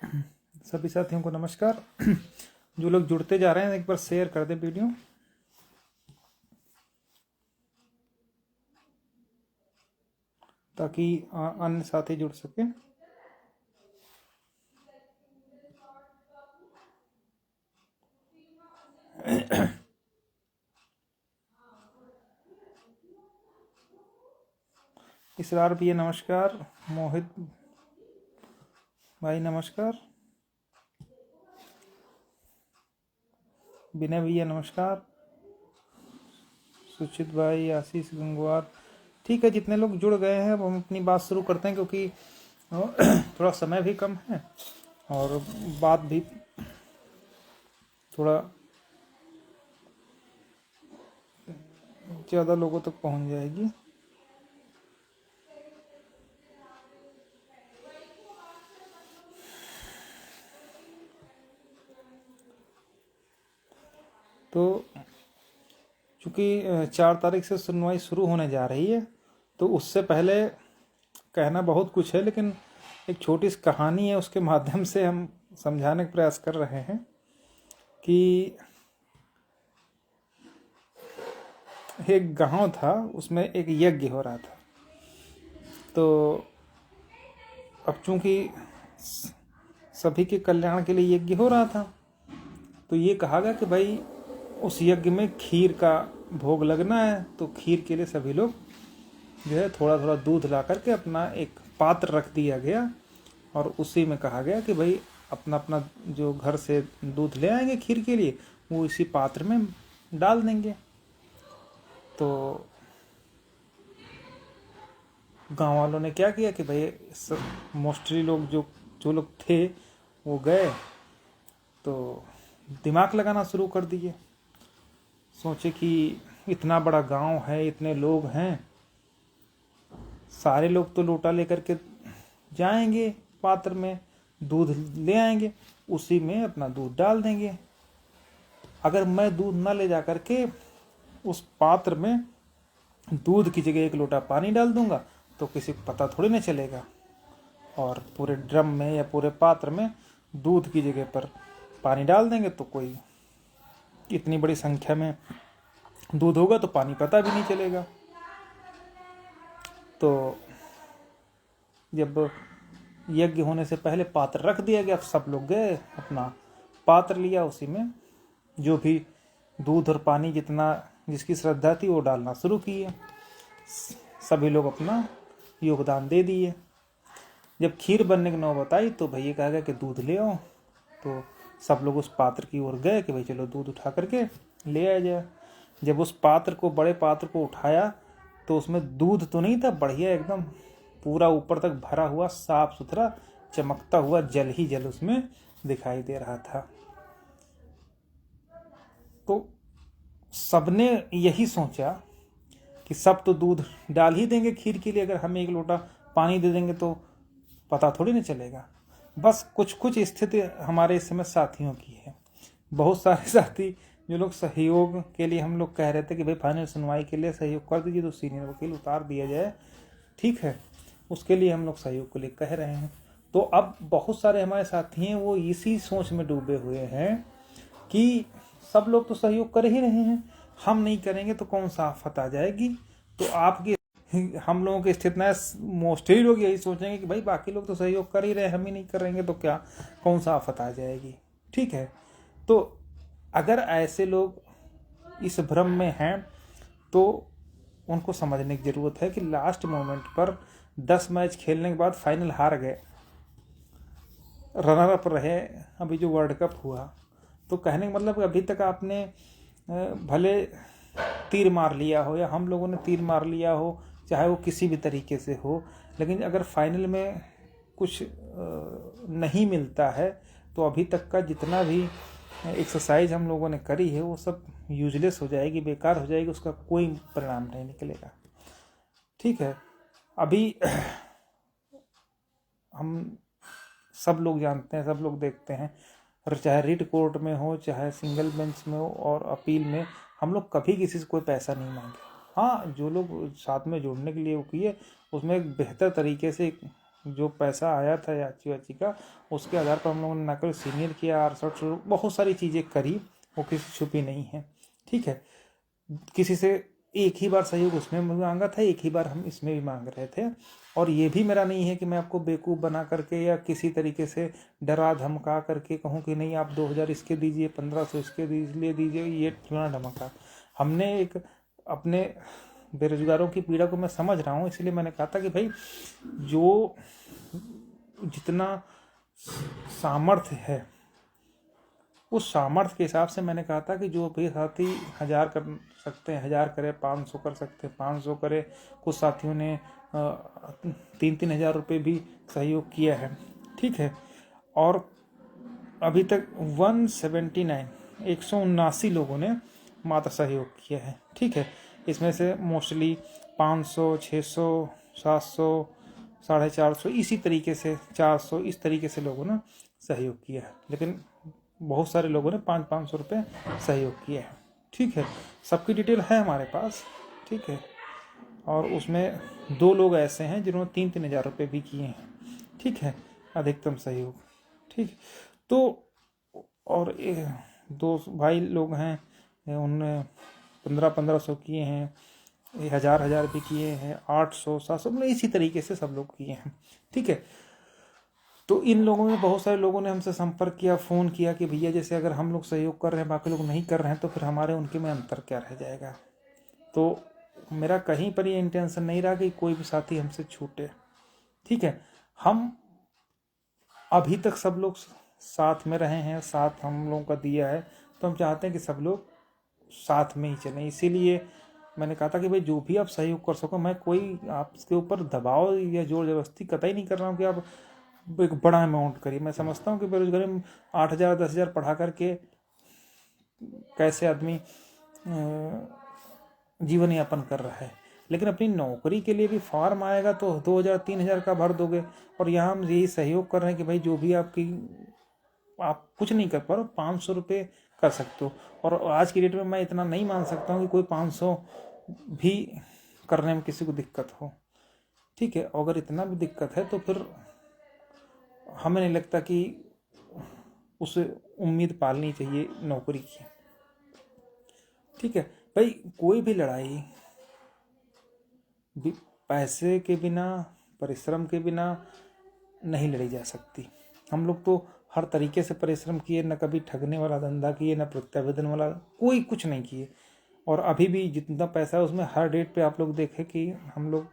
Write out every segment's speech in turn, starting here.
सभी साथियों को नमस्कार। जो लोग जुड़ते जा रहे हैं एक बार शेयर कर दें वीडियो, ताकि अन्य साथी जुड़ सके। इसरार भैया नमस्कार, मोहित भाई नमस्कार, विनय भैया नमस्कार, सुचित भाई, आशीष गंगवार। ठीक है, जितने लोग जुड़ गए हैं अब हम अपनी बात शुरू करते हैं, क्योंकि थोड़ा समय भी कम है और बात भी थोड़ा ज़्यादा लोगों तक पहुंच जाएगी। तो चूँकि 4 तारीख से सुनवाई शुरू होने जा रही है, तो उससे पहले कहना बहुत कुछ है, लेकिन एक छोटी सी कहानी है, उसके माध्यम से हम समझाने का प्रयास कर रहे हैं कि एक गांव था, उसमें एक यज्ञ हो रहा था। तो अब चूंकि सभी के कल्याण के लिए यज्ञ हो रहा था, तो ये कहा गया कि भाई उस यज्ञ में खीर का भोग लगना है। तो खीर के लिए सभी लोग जो है थोड़ा थोड़ा दूध ला करके अपना एक पात्र रख दिया गया, और उसी में कहा गया कि भाई अपना अपना जो घर से दूध ले आएंगे खीर के लिए, वो इसी पात्र में डाल देंगे। तो गांव वालों ने क्या किया कि भाई मोस्टली लोग जो लोग थे वो गए, तो दिमाग लगाना शुरू कर दिए। सोचे कि इतना बड़ा गांव है, इतने लोग हैं, सारे लोग तो लोटा लेकर के जाएंगे, पात्र में दूध ले आएंगे, उसी में अपना दूध डाल देंगे। अगर मैं दूध ना ले जा करके उस पात्र में दूध की जगह 1 लोटा पानी डाल दूंगा तो किसी को पता थोड़ी ना चलेगा, और पूरे ड्रम में या पूरे पात्र में दूध की जगह पर पानी डाल देंगे तो कोई इतनी बड़ी संख्या में दूध होगा तो पानी पता भी नहीं चलेगा। तो जब यज्ञ होने से पहले पात्र रख दिया गया, सब लोग गए, अपना पात्र लिया, उसी में जो भी दूध और पानी जितना जिसकी श्रद्धा थी वो डालना शुरू किए। सभी लोग अपना योगदान दे दिए। जब खीर बनने की नौबत आई तो भैया कहा गया कि दूध ले आओ। तो सब लोग उस पात्र की ओर गए कि भाई चलो दूध उठा करके ले आया जाए। जब उस पात्र को, बड़े पात्र को उठाया, तो उसमें दूध तो नहीं था, बढ़िया एकदम पूरा ऊपर तक भरा हुआ साफ सुथरा चमकता हुआ जल ही जल उसमें दिखाई दे रहा था। तो सबने यही सोचा कि सब तो दूध डाल ही देंगे खीर के लिए, अगर हम 1 लोटा पानी दे देंगे तो पता थोड़ी ना चलेगा। बस कुछ कुछ स्थिति हमारे इस समय साथियों की है। बहुत सारे साथी जो लोग सहयोग के लिए, हम लोग कह रहे थे कि भाई फाइनल सुनवाई के लिए सहयोग कर दीजिए तो सीनियर वकील उतार दिया जाए, ठीक है, उसके लिए हम लोग सहयोग के लिए कह रहे हैं। तो अब बहुत सारे हमारे साथी हैं वो इसी सोच में डूबे हुए हैं कि सब लोग तो सहयोग कर ही रहे हैं, हम नहीं करेंगे तो कौन सा आफत आ जाएगी। तो आपकी हम लोगों की स्थिति में मोस्टली लोग यही सोचेंगे कि भाई बाकी लोग तो सहयोग कर ही रहे, हम ही नहीं करेंगे तो क्या, कौन सा आफत आ जाएगी। ठीक है, तो अगर ऐसे लोग इस भ्रम में हैं तो उनको समझने की ज़रूरत है कि लास्ट मोमेंट पर 10 मैच खेलने के बाद फाइनल हार गए, रनर अप रहे अभी जो वर्ल्ड कप हुआ, तो कहने का मतलब अभी तक आपने भले तीर मार लिया हो या हम लोगों ने तीर मार लिया हो, चाहे वो किसी भी तरीके से हो, लेकिन अगर फाइनल में कुछ नहीं मिलता है तो अभी तक का जितना भी एक्सरसाइज हम लोगों ने करी है वो सब यूजलेस हो जाएगी, बेकार हो जाएगी, उसका कोई परिणाम नहीं निकलेगा। ठीक है, अभी हम सब लोग जानते हैं, सब लोग देखते हैं, और चाहे रिट कोर्ट में हो चाहे सिंगल बेंच में हो और अपील में, हम लोग कभी किसी से कोई पैसा नहीं मांगे। हाँ, जो लोग साथ में जुड़ने के लिए वो किए उसमें एक बेहतर तरीके से जो पैसा आया था याची वाची का, उसके आधार पर हम लोगों ने ना केवल सीनियर किया, आरसठ बहुत सारी चीज़ें करी, वो किसी छुपी नहीं है। ठीक है, किसी से एक ही बार सहयोग उसमें मांगा था, एक ही बार हम इसमें भी मांग रहे थे। और ये भी मेरा नहीं है कि मैं आपको बेवकूफ़ बना करके या किसी तरीके से डरा धमका करके कहूँ कि नहीं आप 2000 इसके दीजिए, 1500 इसके लिए दीजिए, ये फलाना धमका। हमने एक अपने बेरोजगारों की पीड़ा को मैं समझ रहा हूँ, इसलिए मैंने कहा था कि भाई जो जितना सामर्थ्य है उस सामर्थ्य के हिसाब से मैंने कहा था कि जो भी साथी 1000 कर सकते हैं 1000 करे, 500 कर सकते हैं 500 करे। कुछ साथियों ने 3-3 हज़ार रुपये भी सहयोग किया है। ठीक है, और अभी तक 179 लोगों ने मात्र सहयोग किया है। ठीक है, इसमें से मोस्टली 500, 600, 700, 450 इसी तरीके से 400 इस तरीके से लोगों ने सहयोग किया है, लेकिन बहुत सारे लोगों ने 500-500 रुपये सहयोग किया है। ठीक है, सबकी डिटेल है हमारे पास। ठीक है, और उसमें 2 लोग ऐसे हैं जिन्होंने 3-3 हज़ार रुपये भी किए हैं। ठीक है, अधिकतम सहयोग। ठीक, तो और 2 भाई लोग हैं, उन्होंने 1500 किए हैं, 1000 भी किए हैं, 800-700 मतलब इसी तरीके से सब लोग किए हैं। ठीक है, तो इन लोगों में बहुत सारे लोगों ने हमसे संपर्क किया, फ़ोन किया कि भैया जैसे अगर हम लोग सहयोग कर रहे हैं बाकी लोग नहीं कर रहे हैं तो फिर हमारे उनके में अंतर क्या रह जाएगा। तो मेरा कहीं पर ये इंटेंशन नहीं रहा कि कोई भी साथी हमसे छूटे। ठीक है, हम अभी तक सब लोग साथ में रहे हैं, साथ हम लोगों का दिया है, तो हम चाहते हैं कि सब लोग साथ में ही चलें। इसीलिए मैंने कहा था कि भाई जो भी आप सहयोग कर सको, मैं कोई आपके ऊपर दबाव या जोर जबरदस्ती कतई नहीं कर रहा हूँ कि आप एक बड़ा अमाउंट करिए। मैं समझता हूँ कि बेरोजगारी में 8000 10,000 पढ़ा करके कैसे आदमी जीवन यापन कर रहा है, लेकिन अपनी नौकरी के लिए भी फॉर्म आएगा तो 2000-3000 का भर दोगे। और यहाँ हम यही सहयोग कर रहे हैं कि भाई जो भी आप कुछ नहीं कर पा रहे 500 रुपये कर सकते हो। और आज की डेट में मैं इतना नहीं मान सकता हूँ कि कोई 500 भी करने में किसी को दिक्कत हो। ठीक है, अगर इतना भी दिक्कत है तो फिर हमें नहीं लगता कि उसे उम्मीद पालनी चाहिए नौकरी की। ठीक है भाई, कोई भी लड़ाई पैसे के बिना, परिश्रम के बिना नहीं लड़ी जा सकती। हम लोग तो हर तरीके से परिश्रम किए, न कभी ठगने वाला धंधा किए, न प्रत्यावेदन वाला कोई कुछ नहीं किए। और अभी भी जितना पैसा है उसमें हर डेट पे आप लोग देखें कि हम लोग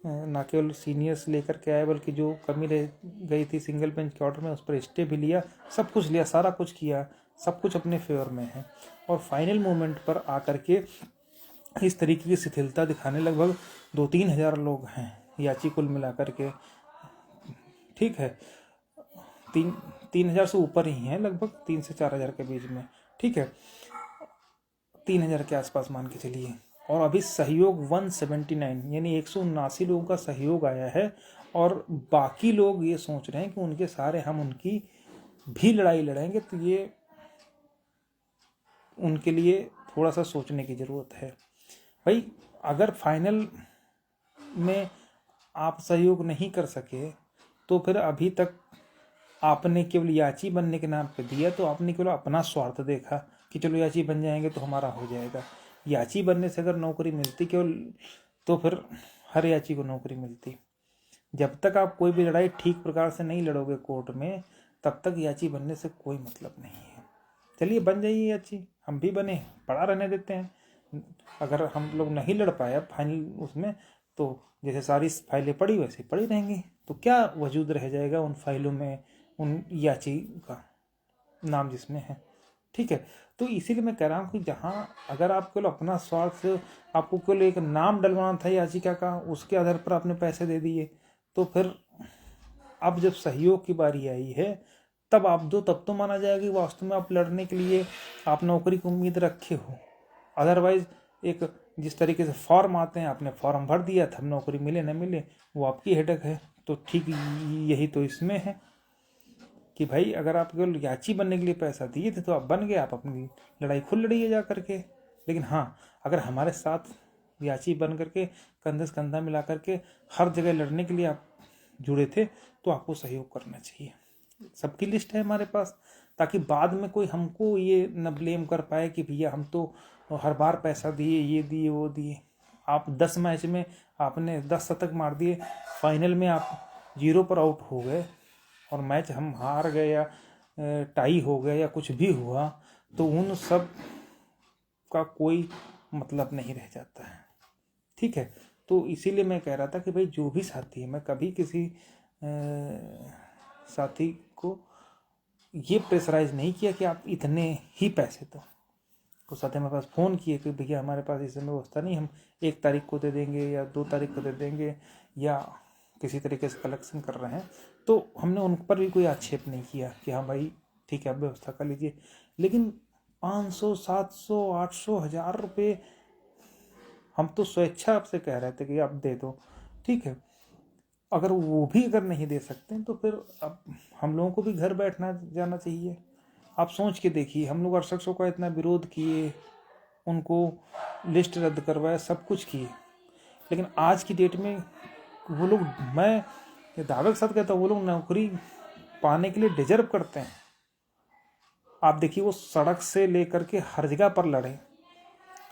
ना केवल सीनियर्स लेकर के आए, बल्कि जो कमी रह गई थी सिंगल बेंच के ऑर्डर में उस पर स्टे भी लिया, सब कुछ लिया, सारा कुछ किया, सब कुछ अपने फेवर में है। और फाइनल मोमेंट पर आकर के इस तरीके की शिथिलता दिखाने लगभग 2-3 हज़ार लोग हैं याची कुल मिलाकर के। ठीक है, 3 हज़ार से ऊपर ही हैं, लगभग 3 से 4 हज़ार के बीच में। ठीक है, 3 हज़ार के आसपास मान के चलिए। और अभी सहयोग 179 यानी 179 लोगों का सहयोग आया है। और बाकी लोग ये सोच रहे हैं कि उनके सारे हम उनकी भी लड़ाई लड़ेंगे, तो ये उनके लिए थोड़ा सा सोचने की ज़रूरत है। भाई अगर फाइनल में आप सहयोग नहीं कर सके तो फिर अभी तक आपने केवल याची बनने के नाम पे दिया, तो आपने केवल अपना स्वार्थ देखा कि चलो याची बन जाएंगे तो हमारा हो जाएगा। याची बनने से अगर नौकरी मिलती केवल, तो फिर हर याची को नौकरी मिलती। जब तक आप कोई भी लड़ाई ठीक प्रकार से नहीं लड़ोगे कोर्ट में, तब तक याची बनने से कोई मतलब नहीं है। चलिए बन जाइए याची, हम भी बने, पड़ा रहने देते हैं। अगर हम लोग नहीं लड़ पाए फाइनल उसमें, तो जैसे सारी फाइलें पड़ी वैसे पड़ी रहेंगी, तो क्या वजूद रह जाएगा उन फाइलों में, उन याची का नाम जिसमें है। ठीक है, तो इसीलिए मैं कह रहा हूँ कि जहाँ अगर आप केवल अपना स्वार्थ, आपको केवल एक नाम डलवाना था याचिका का, उसके आधार पर आपने पैसे दे दिए, तो फिर अब जब सहयोग की बारी आई है तब तो माना जाएगा कि वास्तव में आप लड़ने के लिए आप नौकरी की उम्मीद रखे हो। अदरवाइज एक जिस तरीके से फॉर्म आते हैं, आपने फॉर्म भर दिया था, नौकरी मिले न मिले वो आपकी हेडेक है। तो ठीक यही तो इसमें है कि भाई अगर आप केवल याची बनने के लिए पैसा दिए थे तो आप बन गए, आप अपनी लड़ाई खुद लड़िए जा करके। लेकिन हाँ, अगर हमारे साथ याची बन करके कंधे से कंधा मिला करके हर जगह लड़ने के लिए आप जुड़े थे तो आपको सहयोग करना चाहिए। सबकी लिस्ट है हमारे पास, ताकि बाद में कोई हमको ये न ब्लेम कर पाए कि भैया हम तो हर बार पैसा दिए, ये दिए वो दिए। आप 10 मैच में आपने 10 शतक मार दिए, फाइनल में आप 0 पर आउट हो गए और मैच हम हार गए या टाई हो गया या कुछ भी हुआ, तो उन सब का कोई मतलब नहीं रह जाता है। ठीक है, तो इसीलिए मैं कह रहा था कि भाई जो भी साथी है, मैं कभी किसी साथी को ये प्रेशराइज नहीं किया कि आप इतने ही पैसे दो। कुछ साथी हमारे पास फ़ोन किए कि भैया हमारे पास इस समय व्यवस्था नहीं, हम 1 तारीख को दे देंगे या 2 तारीख को दे देंगे, या किसी तरीके से कलेक्शन कर रहे हैं, तो हमने उन पर भी कोई आक्षेप नहीं किया कि हाँ भाई ठीक है आप व्यवस्था कर लीजिए। लेकिन 500, 700, 800, 1000 रुपये हम तो स्वेच्छा आपसे कह रहे थे कि आप दे दो। ठीक है, अगर वो भी अगर नहीं दे सकते तो फिर अब हम लोगों को भी घर बैठना जाना चाहिए। आप सोच के देखिए, हम लोग 6800 का इतना विरोध किए, उनको लिस्ट रद्द करवाया, सब कुछ किए, लेकिन आज की डेट में वो लोग, मैं ये दावे के साथ कहता हूँ, वो लोग नौकरी पाने के लिए डिजर्व करते हैं। आप देखिए वो सड़क से लेकर के हर जगह पर लड़े।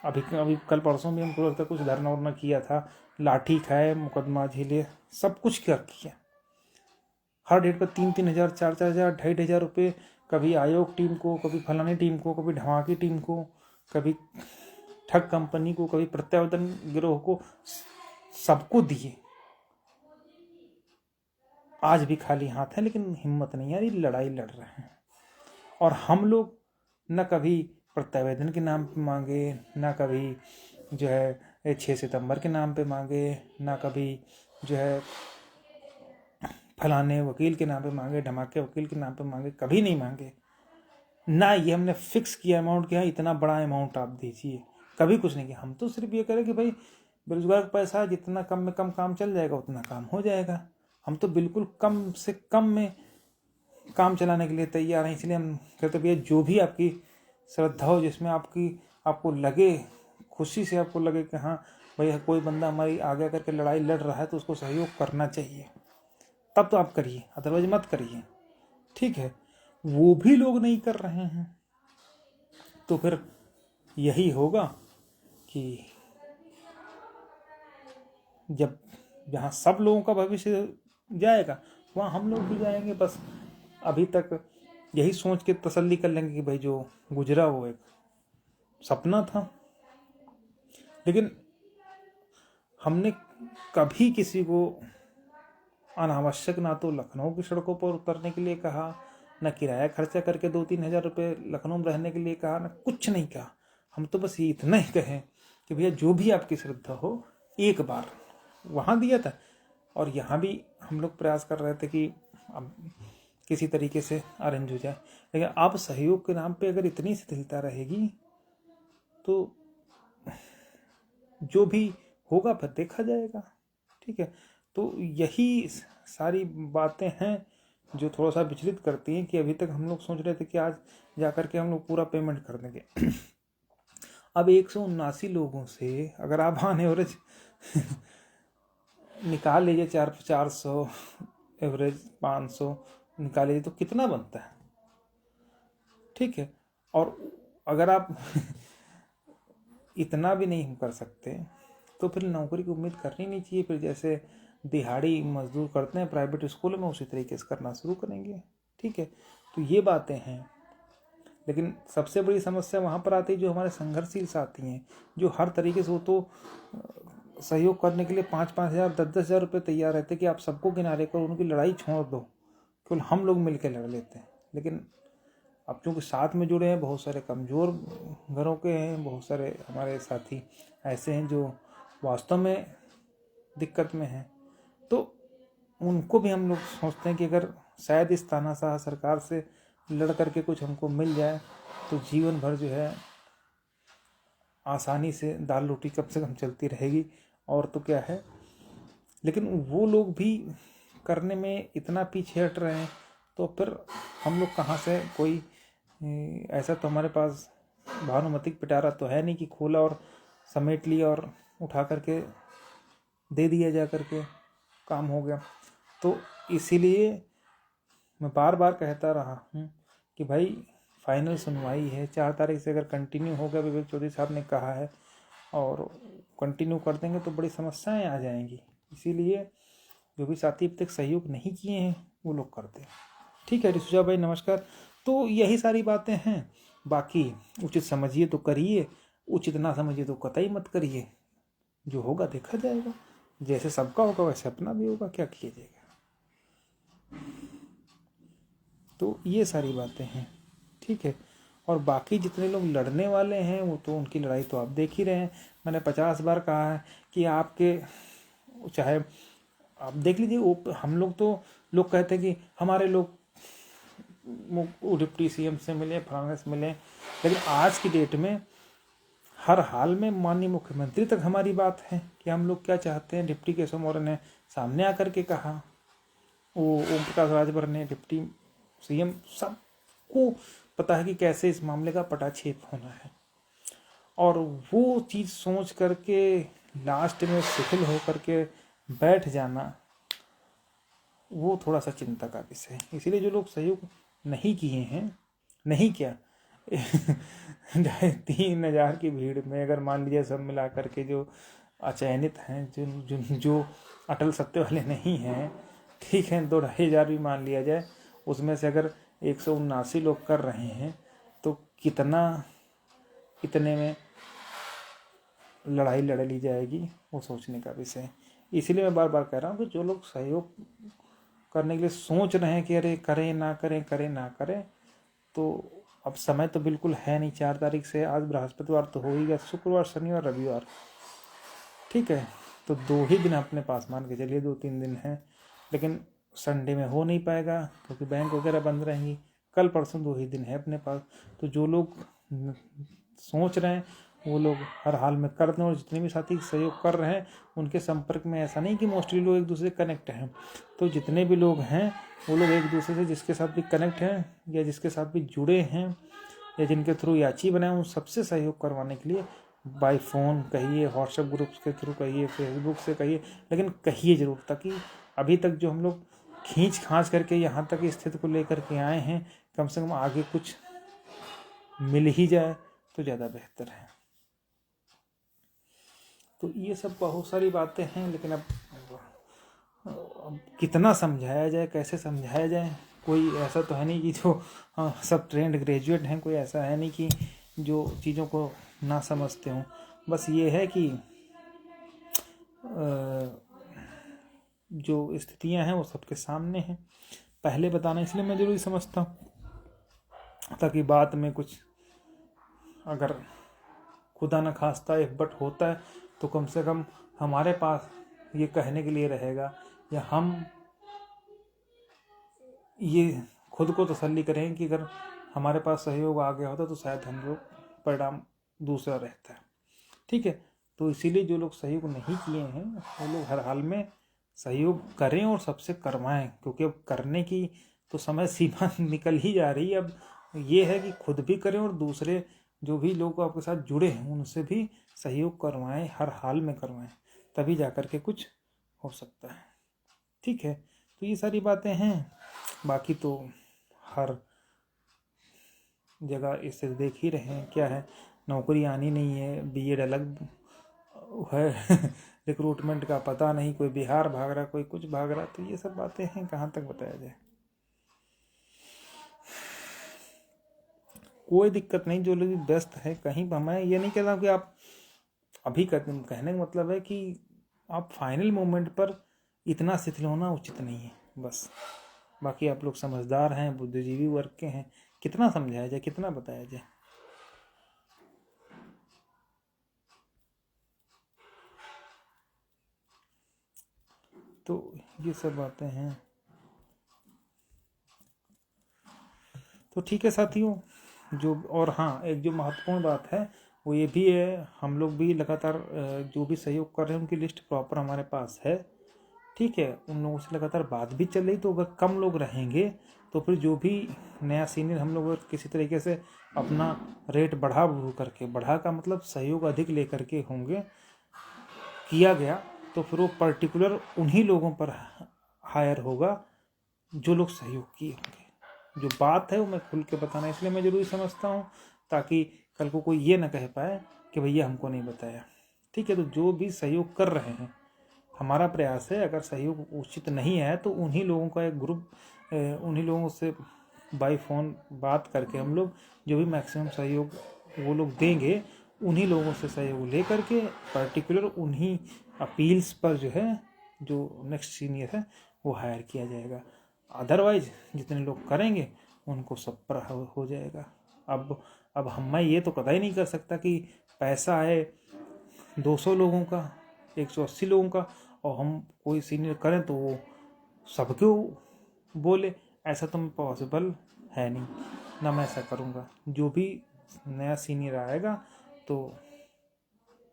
अभी कल परसों भी हमको लगता है कुछ धरना उरना किया था, लाठी खाए, मुकदमा झेले, सब कुछ कर किया। हर डेट पर 3-3 हज़ार, 4-4 हज़ार, 2,500 रुपये, कभी आयोग टीम को, कभी फलानी टीम को, कभी ढवाकी टीम को, कभी ठग कंपनी को, कभी प्रत्यावर्तन गिरोह को, सबको दिए। आज भी खाली हाथ है, लेकिन हिम्मत नहीं आ रही, लड़ाई लड़ रहे हैं। और हम लोग न कभी प्रत्यावेदन के नाम पे मांगे, ना कभी जो है 6 सितंबर के नाम पे मांगे, ना कभी जो है फलाने वकील के नाम पे मांगे, धमाके वकील के नाम पे मांगे, कभी नहीं मांगे। ना ये हमने फिक्स किया अमाउंट कि हाँ इतना बड़ा अमाउंट आप दीजिए, कभी कुछ नहीं किया। हम तो सिर्फ ये करें कि भाई बेरोजगार का पैसा जितना कम में कम काम चल जाएगा उतना काम हो जाएगा। हम तो बिल्कुल कम से कम में काम चलाने के लिए तैयार हैं। इसलिए हम कहते भैया जो भी आपकी श्रद्धा हो, जिसमें आपको लगे, खुशी से आपको लगे कि हाँ भाई कोई बंदा हमारी आगे करके लड़ाई लड़ रहा है तो उसको सहयोग करना चाहिए, तब तो आप करिए, अदरवाइज मत करिए। ठीक है, वो भी लोग नहीं कर रहे हैं, तो फिर यही होगा कि जब जहाँ सब लोगों का भविष्य जाएगा वहाँ हम लोग भी जाएंगे। बस अभी तक यही सोच के तसल्ली कर लेंगे कि भाई जो गुजरा वो एक सपना था। लेकिन हमने कभी किसी को अनावश्यक ना तो लखनऊ की सड़कों पर उतरने के लिए कहा, न किराया खर्चा करके 2-3 हज़ार रुपये लखनऊ में रहने के लिए कहा, न कुछ नहीं कहा। हम तो बस ये इतना ही कहें कि भैया जो भी आपकी श्रद्धा हो, एक बार वहाँ दिया था और यहाँ भी हम लोग प्रयास कर रहे थे कि अब किसी तरीके से अरेंज हो जाए। लेकिन अब सहयोग के नाम पे अगर इतनी शिथिलता रहेगी तो जो भी होगा फिर देखा जाएगा। ठीक है, तो यही सारी बातें हैं जो थोड़ा सा विचलित करती हैं कि अभी तक हम लोग सोच रहे थे कि आज जा कर के हम लोग पूरा पेमेंट कर देंगे। अब 179 लोगों से अगर आप ऑन एवरेज निकाल लीजिए 400 एवरेज 500 निकाल लीजिए तो कितना बनता है। ठीक है, और अगर आप इतना भी नहीं कर सकते तो फिर नौकरी की उम्मीद करनी नहीं चाहिए। फिर जैसे दिहाड़ी मजदूर करते हैं प्राइवेट स्कूल में, उसी तरीके से करना शुरू करेंगे। ठीक है, तो ये बातें हैं। लेकिन सबसे बड़ी समस्या वहाँ पर आती है जो हमारे संघर्षशील साथी हैं, जो हर तरीके से वो तो सहयोग करने के लिए 5-5 हज़ार 10-10 हज़ार रुपये तैयार रहते कि आप सबको किनारे कर उनकी लड़ाई छोड़ दो, केवल हम लोग मिल के लड़ लेते हैं। लेकिन अब चूँकि साथ में जुड़े हैं, बहुत सारे कमज़ोर घरों के हैं, बहुत सारे हमारे साथी ऐसे हैं जो वास्तव में दिक्कत में हैं, तो उनको भी हम लोग सोचते हैं कि अगर शायद इस तानाशाह सरकार से लड़ करके कुछ हमको मिल जाए तो जीवन भर जो है आसानी से दाल रोटी कम से कम चलती रहेगी, और तो क्या है। लेकिन वो लोग भी करने में इतना पीछे हट रहे हैं तो फिर हम लोग कहाँ से कोई ऐसा तो हमारे पास भानुमतिक पिटारा तो है नहीं कि खोला और समेट लिया और उठा करके दे दिया जा करके काम हो गया। तो इसीलिए मैं बार बार कहता रहा हूँ कि भाई फाइनल सुनवाई है 4 तारीख से, अगर कंटिन्यू हो गया, विवेक चौधरी साहब ने कहा है, और कंटिन्यू कर देंगे तो बड़ी समस्याएं आ जाएंगी। इसीलिए जो भी साथी अब तक सहयोग नहीं किए हैं वो लोग कर दें। ठीक है ऋषुजा भाई, नमस्कार। तो यही सारी बातें हैं। बाकी उचित समझिए तो करिए, उचित ना समझिए तो कतई मत करिए। जो होगा देखा जाएगा, जैसे सबका होगा वैसे अपना भी होगा, क्या किया जाएगा। तो ये सारी बातें हैं, ठीक है। और बाकी जितने लोग लड़ने वाले हैं वो तो उनकी लड़ाई तो आप देख ही रहे हैं। मैंने 50 बार कहा है कि आपके चाहे आप देख लीजिए, वो हम लोग तो लोग कहते हैं कि हमारे लोग डिप्टी सीएम से मिले, फलाने से मिले, लेकिन आज की डेट में हर हाल में माननीय मुख्यमंत्री तक हमारी बात है कि हम लोग क्या चाहते हैं। डिप्टी केशव मौर्य ने सामने आकर के कहा, वो ओम प्रकाश राजभर ने, डिप्टी सीएम, सबको पता है कि कैसे इस मामले का पटाक्षेप होना है। और वो चीज़ सोच करके लास्ट में शिथिल होकर के बैठ जाना, वो थोड़ा सा चिंता का विषय है। इसीलिए जो लोग सहयोग नहीं किए हैं, नहीं क्या 3,000 की भीड़ में अगर मान लीजिए सब मिला करके जो अचयनित हैं, जो अटल सत्य वाले नहीं हैं, ठीक है, 2,500 भी मान लिया जाए, उसमें से अगर 179 लोग कर रहे हैं तो कितने में लड़ाई लड़ ली जाएगी, वो सोचने का विषय है। इसीलिए मैं बार बार कह रहा हूँ कि जो लोग सहयोग करने के लिए सोच रहे हैं कि अरे करें ना करें, करें ना करें, तो अब समय तो बिल्कुल है नहीं। 4 तारीख से, आज बृहस्पतिवार तो हो ही गया, शुक्रवार, शनिवार, रविवार, ठीक है, तो 2 ही दिन अपने पास मान के चलिए, 2-3 दिन हैं। लेकिन संडे में हो नहीं पाएगा क्योंकि बैंक वगैरह बंद रहेंगी। कल परसों 2 ही दिन है अपने पास। तो जो लोग सोच रहे हैं वो लोग हर हाल में कर दें। और जितने भी साथी सहयोग कर रहे हैं उनके संपर्क में, ऐसा नहीं कि मोस्टली लोग एक दूसरे से कनेक्ट हैं, तो जितने भी लोग हैं वो लोग एक दूसरे से जिसके साथ भी कनेक्ट हैं या जिसके साथ भी जुड़े हैं या जिनके थ्रू याची बनाए, उन सबसे सहयोग करवाने के लिए बाय फ़ोन कहिए, व्हाट्सएप ग्रुप्स के थ्रू कहिए, फेसबुक से कहिए, लेकिन कहिए ज़रूर, ताकि अभी तक जो हम लोग खींच खांच करके यहाँ तक स्थिति को लेकर के आए हैं, कम से कम आगे कुछ मिल ही जाए तो ज़्यादा बेहतर है। तो ये सब बहुत सारी बातें हैं, लेकिन अब कितना समझाया जाए, कैसे समझाया जाए। कोई ऐसा तो है नहीं कि जो सब ट्रेंड ग्रेजुएट हैं, कोई ऐसा है नहीं कि जो चीज़ों को ना समझते हों। बस ये है कि जो स्थितियां हैं वो सबके सामने हैं, पहले बताना इसलिए मैं ज़रूरी समझता हूँ, ताकि बाद में कुछ अगर खुदा न खास्ता इकबट होता है तो कम से कम हमारे पास ये कहने के लिए रहेगा, या हम ये खुद को तसल्ली करें कि अगर हमारे पास सहयोग आ गया होता तो शायद हम लोग परिणाम दूसरा रहता है। ठीक है, तो इसीलिए जो लोग सहयोग नहीं किए हैं वो लोग हर हाल में सहयोग करें और सबसे करवाएं, क्योंकि अब करने की तो समय सीमा निकल ही जा रही है। अब ये है कि खुद भी करें और दूसरे जो भी लोग आपके साथ जुड़े हैं उनसे भी सहयोग करवाएं, हर हाल में करवाएं, तभी जाकर के कुछ हो सकता है। ठीक है, तो ये सारी बातें हैं। बाकी तो हर जगह इसे देख ही रहे हैं, क्या है, नौकरी आनी नहीं है, बीएड अलग है रिक्रूटमेंट का पता नहीं, कोई बिहार भाग रहा, कोई कुछ भाग रहा, तो ये सब बातें हैं, कहाँ तक बताया जाए। कोई दिक्कत नहीं, जो लोग व्यस्त है कहीं, मैं ये नहीं कहता कि आप अभी कहने का मतलब है कि आप फाइनल मोमेंट पर इतना शिथिल होना उचित नहीं है, बस। बाकी आप लोग समझदार हैं, बुद्धिजीवी वर्ग के हैं, कितना समझाया जाए, कितना बताया जाए। तो ये सब बातें हैं। तो ठीक है साथियों, जो और हाँ, एक जो महत्वपूर्ण बात है वो ये भी है, हम लोग भी लगातार जो भी सहयोग कर रहे हैं उनकी लिस्ट प्रॉपर हमारे पास है। ठीक है, उन लोगों से लगातार बात भी चल रही, तो अगर कम लोग रहेंगे तो फिर जो भी नया सीनियर हम लोग अगर किसी तरीके से अपना रेट बढ़ा का मतलब सहयोग अधिक लेकर के होंगे किया गया, तो फिर वो पर्टिकुलर उन्हीं लोगों पर हायर होगा जो लोग सहयोग किए होंगे। जो बात है वो मैं खुल के बताना इसलिए मैं ज़रूरी समझता हूँ, ताकि कल को कोई ये ना कह पाए कि भैया हमको नहीं बताया। ठीक है, तो जो भी सहयोग कर रहे हैं, हमारा प्रयास है, अगर सहयोग उचित नहीं है तो उन्हीं लोगों का एक ग्रुप, उन्हीं लोगों से बाई फ़ोन बात करके हम लोग जो भी मैक्सिमम सहयोग वो लोग देंगे, उन्हीं लोगों से सहयोग ले करके पर्टिकुलर उन्हीं अपील्स पर जो है, जो नेक्स्ट सीनियर है वो हायर किया जाएगा। अदरवाइज जितने लोग करेंगे उनको सब पर हो जाएगा। अब मैं ये तो कतई नहीं कर सकता कि पैसा है 200 लोगों का, 180 लोगों का, और हम कोई सीनियर करें तो वो सबको बोले, ऐसा तो पॉसिबल है नहीं, ना मैं ऐसा करूँगा। जो भी नया सीनियर आएगा तो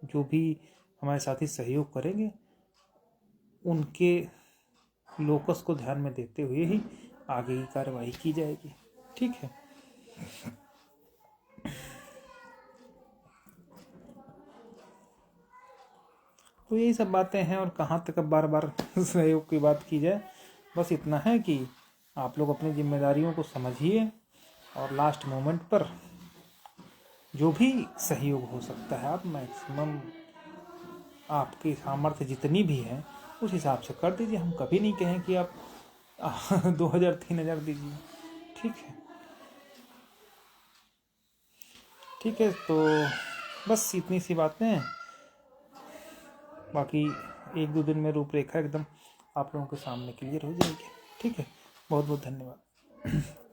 जो भी हमारे साथी सहयोग करेंगे उनके लोकस को ध्यान में देते हुए ही आगे की कार्रवाई की जाएगी। ठीक है, तो यही सब बातें हैं। और कहाँ तक अब बार बार सहयोग की बात की जाए, बस इतना है कि आप लोग अपनी जिम्मेदारियों को समझिए और लास्ट मोमेंट पर जो भी सहयोग हो सकता है आप मैक्सिमम आपकी सामर्थ्य जितनी भी है उस हिसाब से कर दीजिए। हम कभी नहीं कहें कि आप 2000-3000 दीजिए। ठीक है, ठीक है, तो बस इतनी सी बातें हैं। बाकी 1-2 दिन में रूपरेखा एकदम आप लोगों के सामने क्लियर हो जाएगी। ठीक है, बहुत बहुत धन्यवाद।